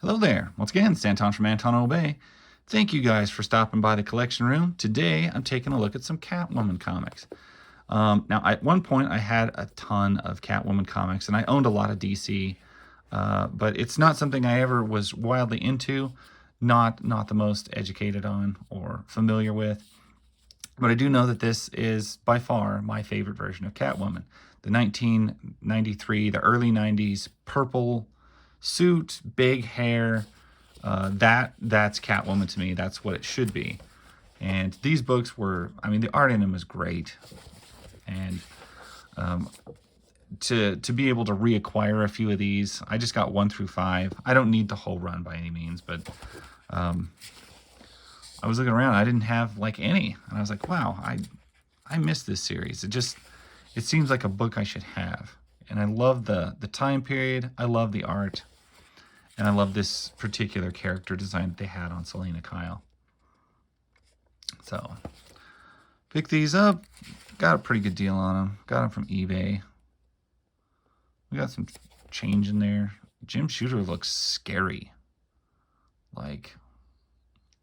Hello there. Once again, Stanton from Anton Obey. Thank you guys for stopping by the collection room. Today, I'm taking a look at some Catwoman comics. Now, at one point, I had a ton of Catwoman comics, and I owned a lot of DC, but it's not something I ever was wildly into, not the most educated on or familiar with. But I do know that this is by far my favorite version of Catwoman. The 1993, the early 90s, purple suit, big hair. That's Catwoman to me. That's what it should be. And these books were, I mean, the art in them is great. And to be able to reacquire a few of these, I just got 1 through 5. I don't need the whole run by any means, but I was looking around. I didn't have like any, and I was like, wow, I missed this series. It seems like a book I should have. And I love the time period. I love the art. And I love this particular character design that they had on Selena Kyle. So, pick these up. Got a pretty good deal on them. Got them from eBay. We got some change in there. Jim Shooter looks scary. Like,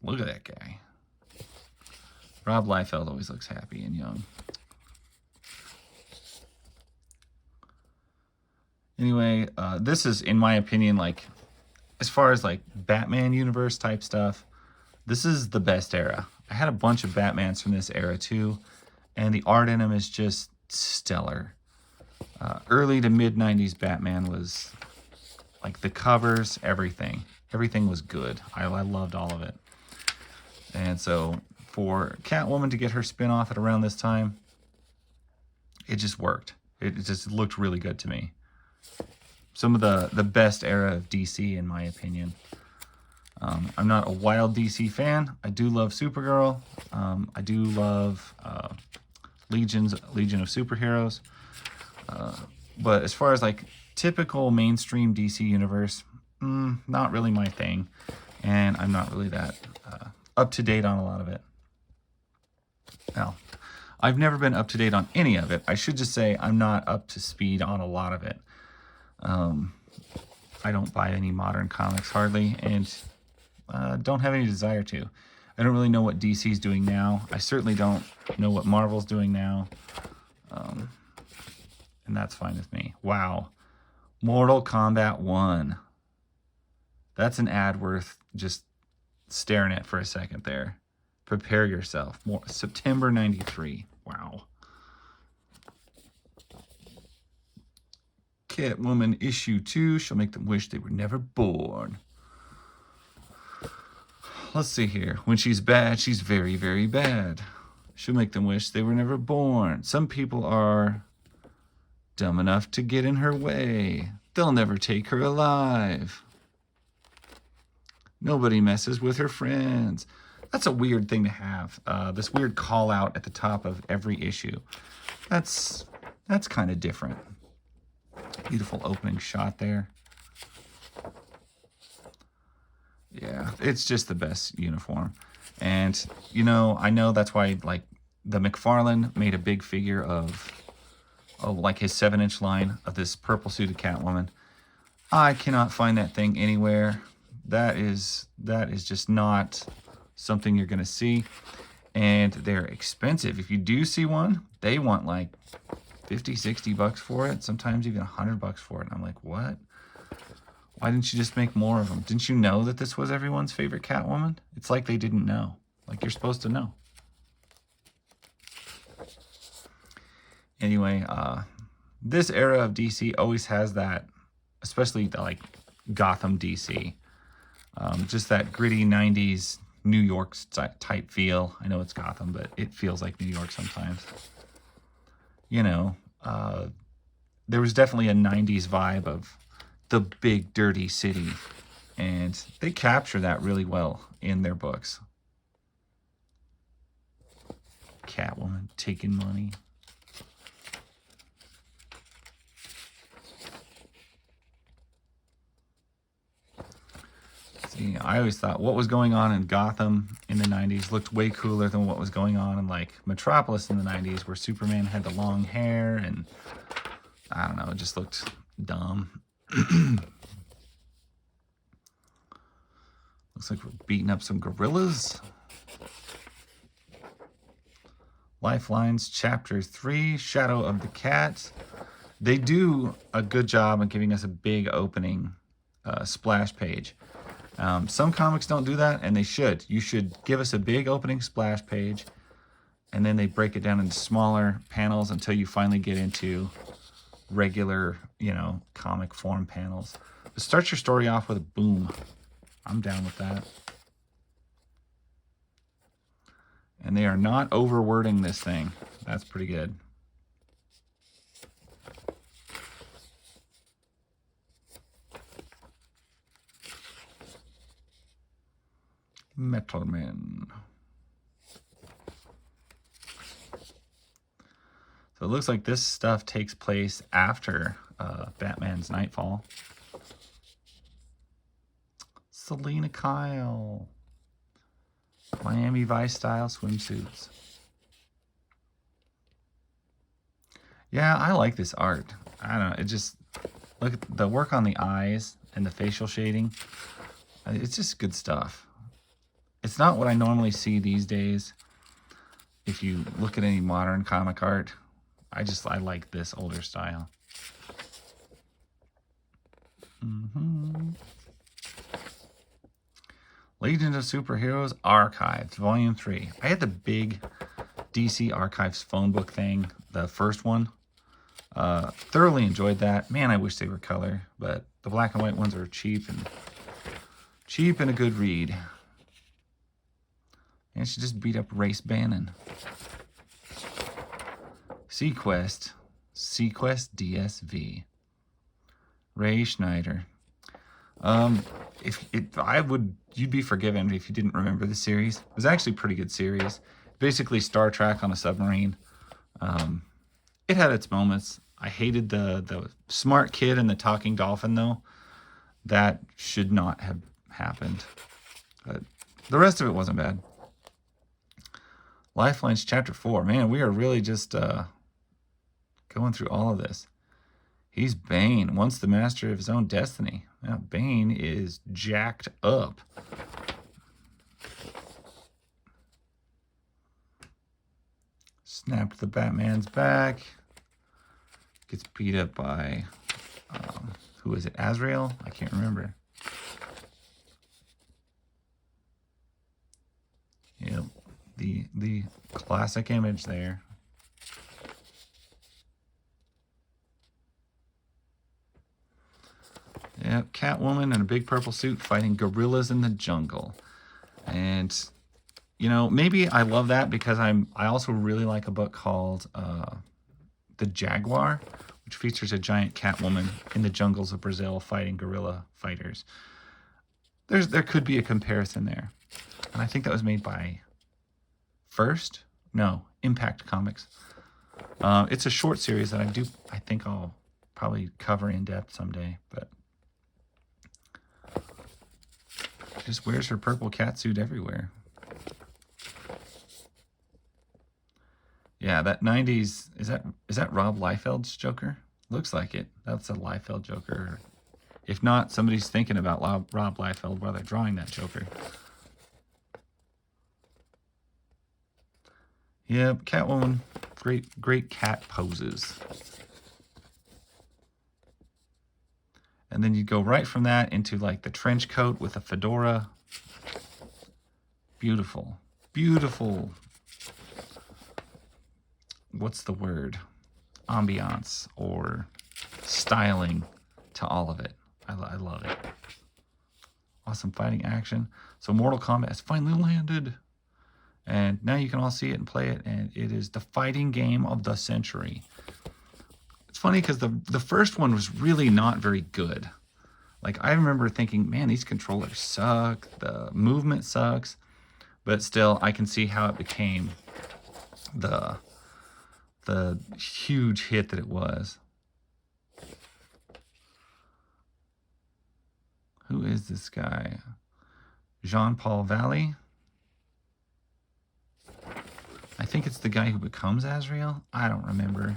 look at that guy. Rob Liefeld always looks happy and young. Anyway, this is, in my opinion, like, as far as like Batman universe type stuff, this is the best era. I had a bunch of Batmans from this era too, and the art in them is just stellar. Early to mid 90s Batman was like the covers, everything was good. I loved all of it. And so for Catwoman to get her spin-off at around this time, it just worked. It just looked really good to me. Some of the best era of DC, in my opinion. I'm not a wild DC fan. I do love Supergirl. I do love Legion of Superheroes. But as far as like typical mainstream DC universe, not really my thing. And I'm not really that up to date on a lot of it. Well, I've never been up to date on any of it. I should just say I'm not up to speed on a lot of it. I don't buy any modern comics hardly, and don't have any desire to. I don't really know what DC's doing now. I certainly don't know what Marvel's doing now. And that's fine with me. Wow. Mortal Kombat 1. That's an ad worth just staring at for a second there. Prepare yourself. September 93. Wow. Catwoman issue 2. She'll make them wish they were never born. Let's see here. When she's bad, she's very, very bad. She'll make them wish they were never born. Some people are dumb enough to get in her way. They'll never take her alive. Nobody messes with her friends. That's a weird thing to have. This weird call out at the top of every issue. That's kind of different. Beautiful opening shot there. Yeah, it's just the best uniform. And, you know, I know that's why, like, the McFarlane made a big figure of like, his 7-inch line of this purple suited Catwoman. I cannot find that thing anywhere. That is just not something you're going to see. And they're expensive. If you do see one, they want, like, 50, 60 bucks for it, sometimes even 100 bucks for it. And I'm like, what? Why didn't you just make more of them? Didn't you know that this was everyone's favorite Catwoman? It's like they didn't know. Like, you're supposed to know. Anyway, this era of DC always has that, especially the, like, Gotham DC. Just that gritty 90s New York type feel. I know it's Gotham, but it feels like New York sometimes. You know, there was definitely a 90s vibe of the big dirty city, and they capture that really well in their books. Catwoman taking money. See, I always thought what was going on in Gotham in the 90s looked way cooler than what was going on in, like, Metropolis in the 90s, where Superman had the long hair, and I don't know, it just looked dumb. Looks like we're beating up some gorillas. Lifelines, Chapter 3, Shadow of the Cat. They do a good job of giving us a big opening splash page. Some comics don't do that, and they should. You should give us a big opening splash page, and then they break it down into smaller panels until you finally get into regular, you know, comic form panels. But start your story off with a boom. I'm down with that. And they are not overwording this thing. That's pretty good. Metalman. So it looks like this stuff takes place after Batman's Nightfall. Selena Kyle. Miami Vice style swimsuits. Yeah, I like this art. I don't know. It just, look at the work on the eyes and the facial shading. It's just good stuff. It's not what I normally see these days. If you look at any modern comic art, I like this older style. Legion of Superheroes Archives, Volume 3. I had the big DC Archives phone book thing, the first one. Thoroughly enjoyed that. Man, I wish they were color, but the black and white ones are cheap and a good read. And she just beat up Race Bannon. Sequest DSV. Ray Schneider. You'd be forgiven if you didn't remember the series. It was actually a pretty good series. Basically Star Trek on a submarine. It had its moments. I hated the smart kid and the talking dolphin though. That should not have happened. But the rest of it wasn't bad. Lifelines Chapter 4. Man, we are really just going through all of this. He's Bane, once the master of his own destiny. Now, Bane is jacked up. Snapped the Batman's back. Gets beat up by, who is it, Azrael? I can't remember. Yep, the classic image there. Yep, Catwoman in a big purple suit fighting gorillas in the jungle. And, you know, maybe I love that because I also really like a book called The Jaguar, which features a giant Catwoman in the jungles of Brazil fighting gorilla fighters. There could be a comparison there. And I think that was made by Impact Comics. It's a short series that I think I'll probably cover in depth someday, but just wears her purple catsuit everywhere. Yeah, that 90s, is that Rob Liefeld's Joker? Looks like it. That's a Liefeld Joker. If not, somebody's thinking about Rob Liefeld while they're drawing that Joker. Yep, Catwoman. Great cat poses. And then you go right from that into like the trench coat with a fedora. Beautiful. Beautiful. What's the word? Ambiance or styling to all of it. I love it. Awesome fighting action. So Mortal Kombat has finally landed. And now you can all see it and play it. And it is the fighting game of the century. It's funny because the first one was really not very good. Like, I remember thinking, man, these controllers suck. The movement sucks. But still, I can see how it became the huge hit that it was. Who is this guy? Jean-Paul Valley? I think it's the guy who becomes Azrael. I don't remember.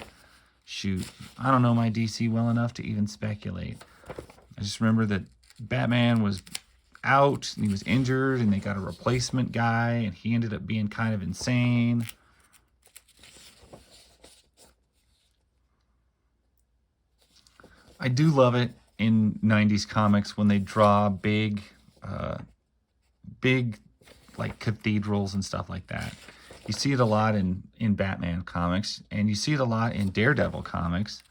Shoot. I don't know my DC well enough to even speculate. I just remember that Batman was out and he was injured and they got a replacement guy and he ended up being kind of insane. I do love it in 90s comics when they draw big like cathedrals and stuff like that. You see it a lot in Batman comics, and you see it a lot in Daredevil comics.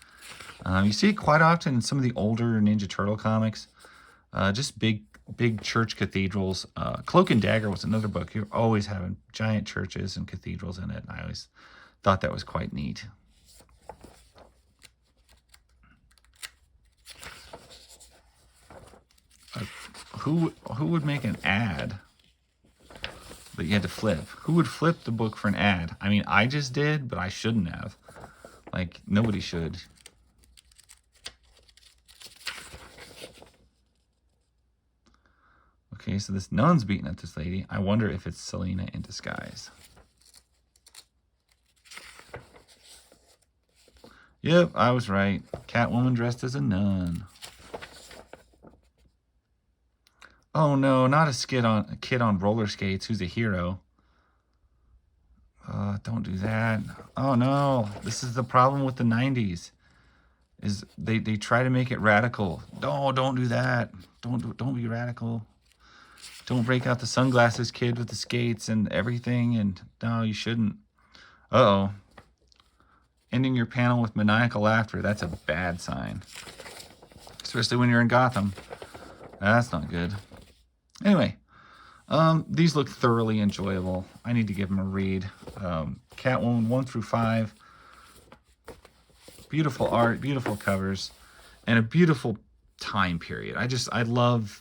You see it quite often in some of the older Ninja Turtle comics. Just big church cathedrals. Cloak and Dagger was another book. You're always having giant churches and cathedrals in it. And I always thought that was quite neat. Who would make an ad that you had to flip? Who would flip the book for an ad? I mean, I just did, but I shouldn't have. Like, nobody should. Okay, so this nun's beating at this lady. I wonder if it's Selena in disguise. Yep, I was right. Catwoman dressed as a nun. Oh no, not a kid on roller skates who's a hero. Don't do that. Oh no, this is the problem with the 90s. Is they try to make it radical. No, don't do that. Don't be radical. Don't break out the sunglasses kid with the skates and everything. And no, you shouldn't. Uh-oh. Ending your panel with maniacal laughter. That's a bad sign. Especially when you're in Gotham. That's not good. Anyway, these look thoroughly enjoyable. I need to give them a read. Catwoman 1 through 5. Beautiful art, beautiful covers, and a beautiful time period. I love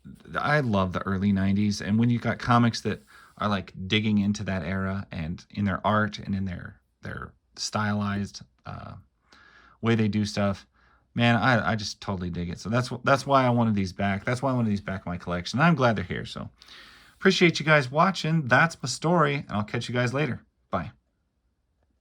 the early 90s. And when you got comics that are like digging into that era and in their art and in their stylized way they do stuff, man, I just totally dig it. So that's why I wanted these back. That's why I wanted these back in my collection. I'm glad they're here. So appreciate you guys watching. That's my story, and I'll catch you guys later. Bye.